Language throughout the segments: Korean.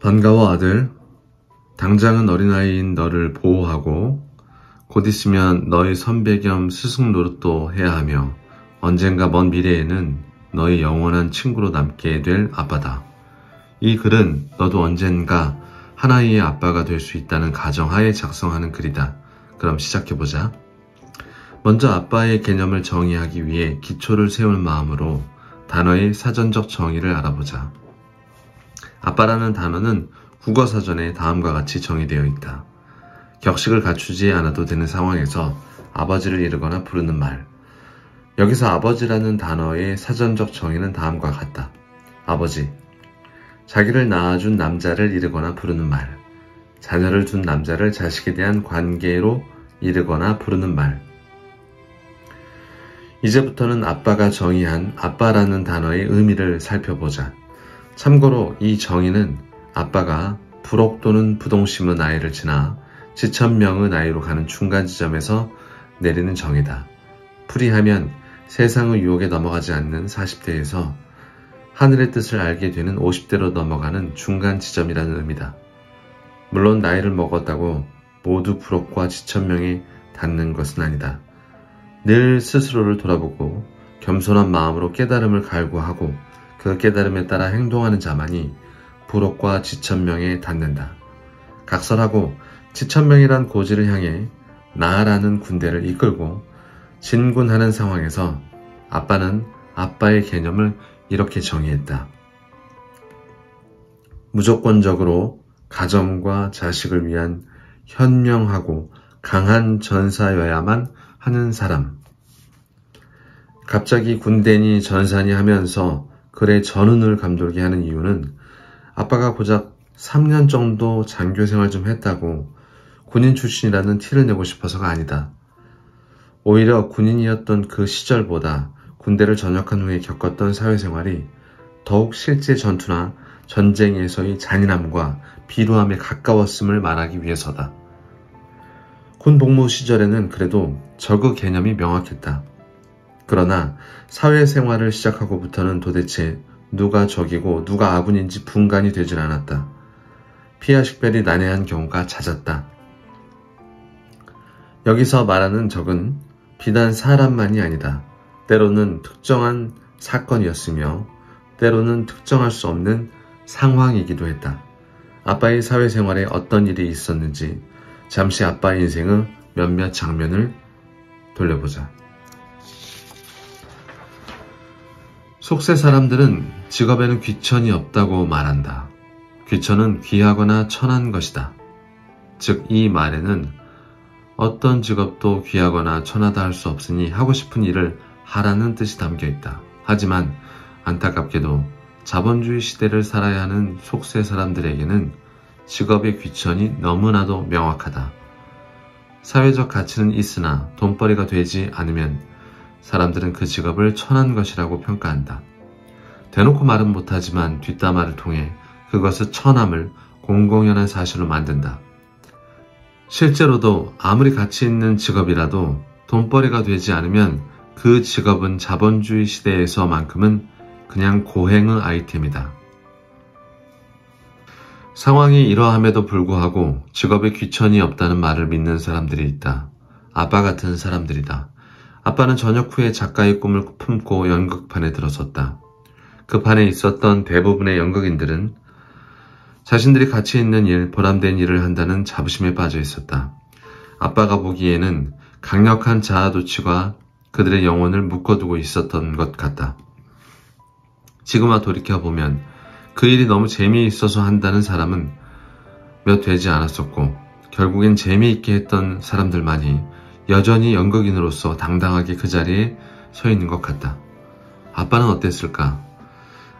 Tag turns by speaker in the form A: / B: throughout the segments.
A: 반가워 아들. 당장은 어린아이인 너를 보호하고 곧 있으면 너의 선배 겸 스승 노릇도 해야 하며 언젠가 먼 미래에는 너의 영원한 친구로 남게 될 아빠다. 이 글은 너도 언젠가 하나의 아빠가 될 수 있다는 가정하에 작성하는 글이다. 그럼 시작해보자. 먼저 아빠의 개념을 정의하기 위해 기초를 세울 마음으로 단어의 사전적 정의를 알아보자. 아빠라는 단어는 국어사전에 다음과 같이 정의되어 있다. 격식을 갖추지 않아도 되는 상황에서 아버지를 이르거나 부르는 말. 여기서 아버지라는 단어의 사전적 정의는 다음과 같다. 아버지, 자기를 낳아준 남자를 이르거나 부르는 말. 자녀를 둔 남자를 자식에 대한 관계로 이르거나 부르는 말. 이제부터는 아빠가 정의한 아빠라는 단어의 의미를 살펴보자. 참고로 이 정의는 아빠가 불옥 또는 부동심의 나이를 지나 지천명의 나이로 가는 중간 지점에서 내리는 정의다. 풀이하면 세상의 유혹에 넘어가지 않는 40대에서 하늘의 뜻을 알게 되는 50대로 넘어가는 중간 지점이라는 의미다. 물론 나이를 먹었다고 모두 불옥과 지천명에 닿는 것은 아니다. 늘 스스로를 돌아보고 겸손한 마음으로 깨달음을 갈구하고 그 깨달음에 따라 행동하는 자만이 불옥과 지천명에 닿는다. 각설하고 지천명이란 고지를 향해 나라는 군대를 이끌고 진군하는 상황에서 아빠는 아빠의 개념을 이렇게 정의했다. 무조건적으로 가정과 자식을 위한 현명하고 강한 전사여야만 하는 사람. 갑자기 군대니 전사니 하면서 글의 전운을 감돌게 하는 이유는 아빠가 고작 3년 정도 장교 생활 좀 했다고 군인 출신이라는 티를 내고 싶어서가 아니다. 오히려 군인이었던 그 시절보다 군대를 전역한 후에 겪었던 사회생활이 더욱 실제 전투나 전쟁에서의 잔인함과 비루함에 가까웠음을 말하기 위해서다. 군 복무 시절에는 그래도 적의 개념이 명확했다. 그러나 사회생활을 시작하고부터는 도대체 누가 적이고 누가 아군인지 분간이 되질 않았다. 피하 식별이 난해한 경우가 잦았다. 여기서 말하는 적은 비단 사람만이 아니다. 때로는 특정한 사건이었으며 때로는 특정할 수 없는 상황이기도 했다. 아빠의 사회생활에 어떤 일이 있었는지 잠시 아빠의 인생의 몇몇 장면을 돌려보자. 속세 사람들은 직업에는 귀천이 없다고 말한다. 귀천은 귀하거나 천한 것이다. 즉 이 말에는 어떤 직업도 귀하거나 천하다 할 수 없으니 하고 싶은 일을 하라는 뜻이 담겨 있다. 하지만 안타깝게도 자본주의 시대를 살아야 하는 속세 사람들에게는 직업의 귀천이 너무나도 명확하다. 사회적 가치는 있으나 돈벌이가 되지 않으면 사람들은 그 직업을 천한 것이라고 평가한다. 대놓고 말은 못하지만 뒷담화를 통해 그것의 천함을 공공연한 사실로 만든다. 실제로도 아무리 가치 있는 직업이라도 돈벌이가 되지 않으면 그 직업은 자본주의 시대에서만큼은 그냥 고행의 아이템이다. 상황이 이러함에도 불구하고 직업에 귀천이 없다는 말을 믿는 사람들이 있다. 아빠 같은 사람들이다. 아빠는 전역 후에 작가의 꿈을 품고 연극판에 들어섰다. 그 판에 있었던 대부분의 연극인들은 자신들이 가치 있는 일, 보람된 일을 한다는 자부심에 빠져 있었다. 아빠가 보기에는 강력한 자아도취가 그들의 영혼을 묶어두고 있었던 것 같다. 지금 와 돌이켜보면 그 일이 너무 재미있어서 한다는 사람은 몇 되지 않았었고 결국엔 재미있게 했던 사람들만이 여전히 연극인으로서 당당하게 그 자리에 서 있는 것 같다. 아빠는 어땠을까?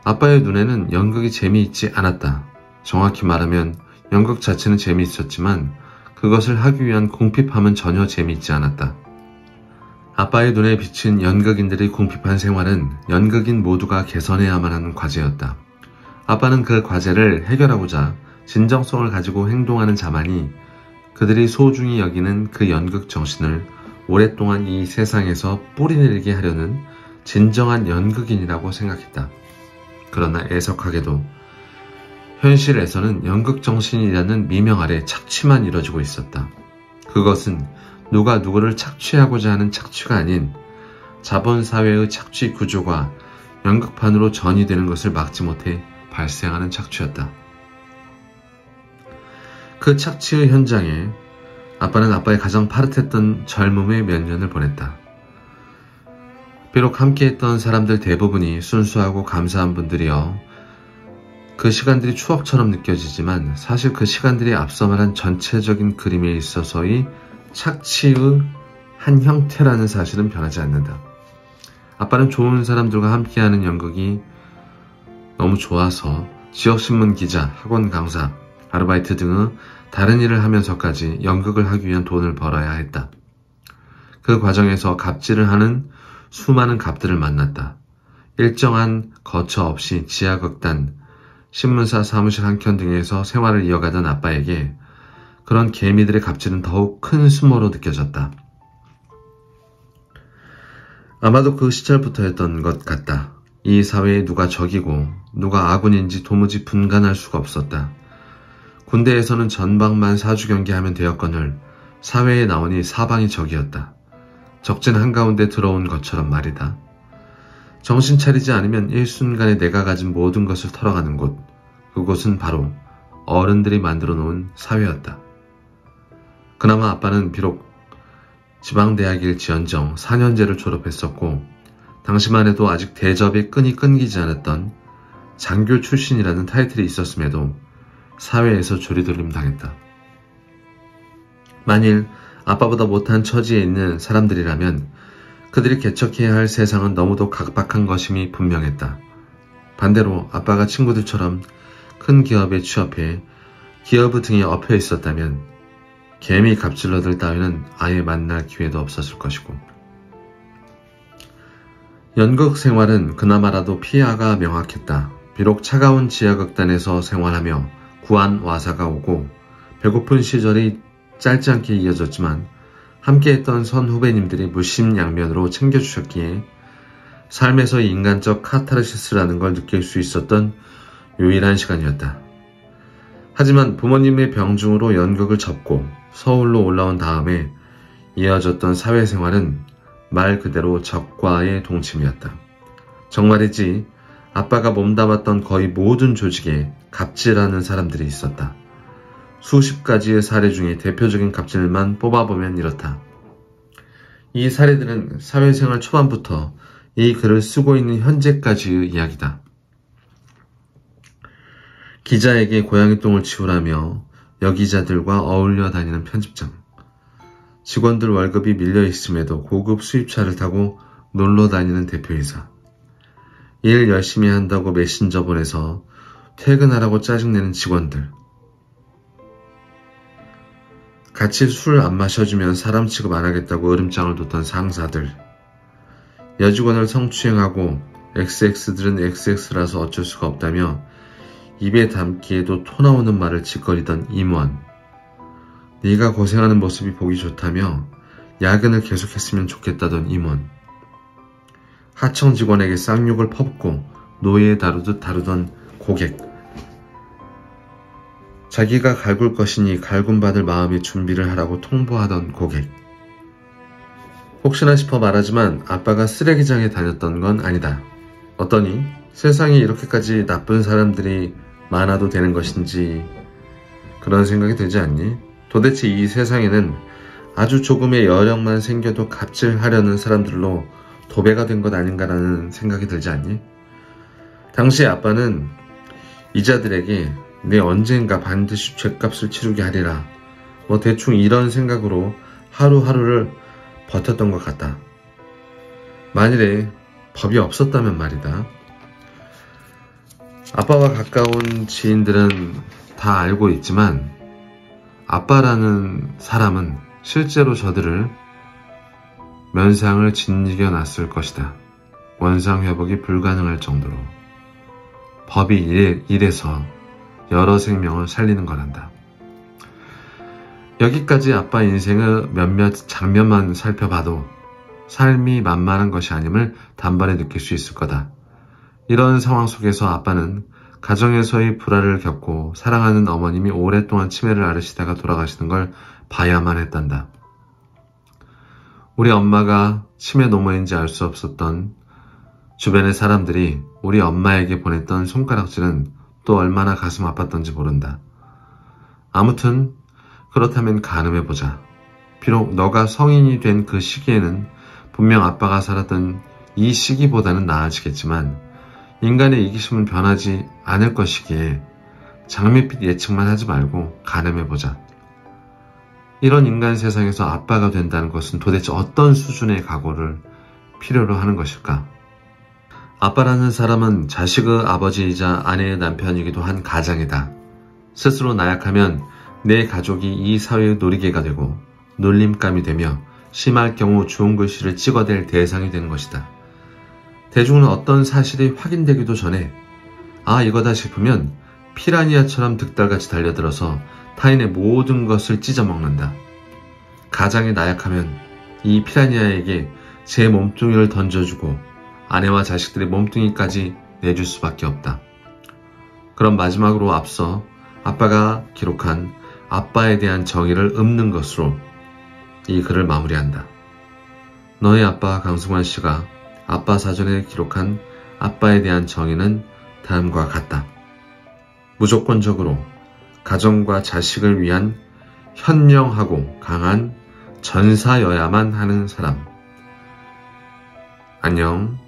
A: 아빠의 눈에는 연극이 재미있지 않았다. 정확히 말하면 연극 자체는 재미있었지만 그것을 하기 위한 궁핍함은 전혀 재미있지 않았다. 아빠의 눈에 비친 연극인들의 궁핍한 생활은 연극인 모두가 개선해야만 하는 과제였다. 아빠는 그 과제를 해결하고자 진정성을 가지고 행동하는 자만이 그들이 소중히 여기는 그 연극 정신을 오랫동안 이 세상에서 뿌리내리게 하려는 진정한 연극인이라고 생각했다. 그러나 애석하게도 현실에서는 연극정신이라는 미명 아래 착취만 이뤄지고 있었다. 그것은 누가 누구를 착취하고자 하는 착취가 아닌 자본사회의 착취 구조가 연극판으로 전이되는 것을 막지 못해 발생하는 착취였다. 그 착취의 현장에 아빠는 아빠의 가장 파릇했던 젊음의 몇 년을 보냈다. 비록 함께했던 사람들 대부분이 순수하고 감사한 분들이여 그 시간들이 추억처럼 느껴지지만 사실 그 시간들이 앞서 말한 전체적인 그림에 있어서의 착취의 한 형태라는 사실은 변하지 않는다. 아빠는 좋은 사람들과 함께하는 연극이 너무 좋아서 지역신문 기자, 학원 강사, 아르바이트 등의 다른 일을 하면서까지 연극을 하기 위한 돈을 벌어야 했다. 그 과정에서 갑질을 하는 수많은 갑들을 만났다. 일정한 거처 없이 지하극단, 신문사 사무실 한켠 등에서 생활을 이어가던 아빠에게 그런 개미들의 갑질은 더욱 큰 수모로 느껴졌다. 아마도 그 시절부터였던 것 같다. 이 사회에 누가 적이고 누가 아군인지 도무지 분간할 수가 없었다. 군대에서는 전방만 사주 경계하면 되었거늘 사회에 나오니 사방이 적이었다. 적진 한가운데 들어온 것처럼 말이다. 정신 차리지 않으면 일순간에 내가 가진 모든 것을 털어가는 곳, 그곳은 바로 어른들이 만들어 놓은 사회였다. 그나마 아빠는 비록 지방대학일지언정 4년제를 졸업했었고 당시만 해도 아직 대접의 끈이 끊기지 않았던 장교 출신이라는 타이틀이 있었음에도 사회에서 조리돌림 당했다. 만일 아빠보다 못한 처지에 있는 사람들이라면 그들이 개척해야 할 세상은 너무도 각박한 것임이 분명했다. 반대로 아빠가 친구들처럼 큰 기업에 취업해 기업의 등에 엎여 있었다면 개미 갑질러들 따위는 아예 만날 기회도 없었을 것이고. 연극 생활은 그나마라도 피아가 명확했다. 비록 차가운 지하극단에서 생활하며 구한 와사가 오고 배고픈 시절이 짧지 않게 이어졌지만 함께했던 선후배님들이 물심양면으로 챙겨주셨기에 삶에서 인간적 카타르시스라는 걸 느낄 수 있었던 유일한 시간이었다. 하지만 부모님의 병중으로 연극을 접고 서울로 올라온 다음에 이어졌던 사회생활은 말 그대로 적과의 동침이었다. 정말이지 아빠가 몸담았던 거의 모든 조직에 갑질하는 사람들이 있었다. 수십 가지의 사례 중에 대표적인 갑질만 뽑아보면 이렇다. 이 사례들은 사회생활 초반부터 이 글을 쓰고 있는 현재까지의 이야기다. 기자에게 고양이 똥을 치우라며 여기자들과 어울려 다니는 편집장, 직원들 월급이 밀려 있음에도 고급 수입차를 타고 놀러 다니는 대표이사, 일 열심히 한다고 메신저 보내서 퇴근하라고 짜증내는 직원들, 같이 술 안 마셔주면 사람 취급 안 하겠다고 으름장을 뒀던 상사들, 여직원을 성추행하고 XX들은 XX라서 어쩔 수가 없다며 입에 담기에도 토 나오는 말을 짓거리던 임원, 네가 고생하는 모습이 보기 좋다며 야근을 계속했으면 좋겠다던 임원, 하청 직원에게 쌍욕을 퍼붓고 노예 다루듯 다루던 고객, 자기가 갈굴 것이니 갈굼받을 마음의 준비를 하라고 통보하던 고객. 혹시나 싶어 말하지만 아빠가 쓰레기장에 다녔던 건 아니다. 어떠니? 세상에 이렇게까지 나쁜 사람들이 많아도 되는 것인지 그런 생각이 들지 않니? 도대체 이 세상에는 아주 조금의 여력만 생겨도 갑질하려는 사람들로 도배가 된 것 아닌가라는 생각이 들지 않니? 당시 아빠는 이자들에게 내 언젠가 반드시 죗값을 치르게 하리라 뭐 대충 이런 생각으로 하루하루를 버텼던 것 같다. 만일에 법이 없었다면 말이다. 아빠와 가까운 지인들은 다 알고 있지만 아빠라는 사람은 실제로 저들을 면상을 짓이겨 놨을 것이다. 원상 회복이 불가능할 정도로. 법이 이래서 여러 생명을 살리는 거란다. 여기까지 아빠 인생의 몇몇 장면만 살펴봐도 삶이 만만한 것이 아님을 단번에 느낄 수 있을 거다. 이런 상황 속에서 아빠는 가정에서의 불화를 겪고 사랑하는 어머님이 오랫동안 치매를 앓으시다가 돌아가시는 걸 봐야만 했단다. 우리 엄마가 치매 노모인지 알 수 없었던 주변의 사람들이 우리 엄마에게 보냈던 손가락질은 또 얼마나 가슴 아팠던지 모른다. 아무튼 그렇다면 가늠해보자. 비록 너가 성인이 된 그 시기에는 분명 아빠가 살았던 이 시기보다는 나아지겠지만 인간의 이기심은 변하지 않을 것이기에 장밋빛 예측만 하지 말고 가늠해보자. 이런 인간 세상에서 아빠가 된다는 것은 도대체 어떤 수준의 각오를 필요로 하는 것일까? 아빠라는 사람은 자식의 아버지이자 아내의 남편이기도 한 가장이다. 스스로 나약하면 내 가족이 이 사회의 놀이개가 되고 놀림감이 되며 심할 경우 좋은 글씨를 찍어댈 대상이 되는 것이다. 대중은 어떤 사실이 확인되기도 전에 아 이거다 싶으면 피라니아처럼 득달같이 달려들어서 타인의 모든 것을 찢어먹는다. 가장이 나약하면 이 피라니아에게 제 몸뚱이를 던져주고 아내와 자식들의 몸뚱이까지 내줄 수밖에 없다. 그럼 마지막으로 앞서 아빠가 기록한 아빠에 대한 정의를 읊는 것으로 이 글을 마무리한다. 너의 아빠 강승환 씨가 아빠 사전에 기록한 아빠에 대한 정의는 다음과 같다. 무조건적으로 가정과 자식을 위한 현명하고 강한 전사여야만 하는 사람. 안녕.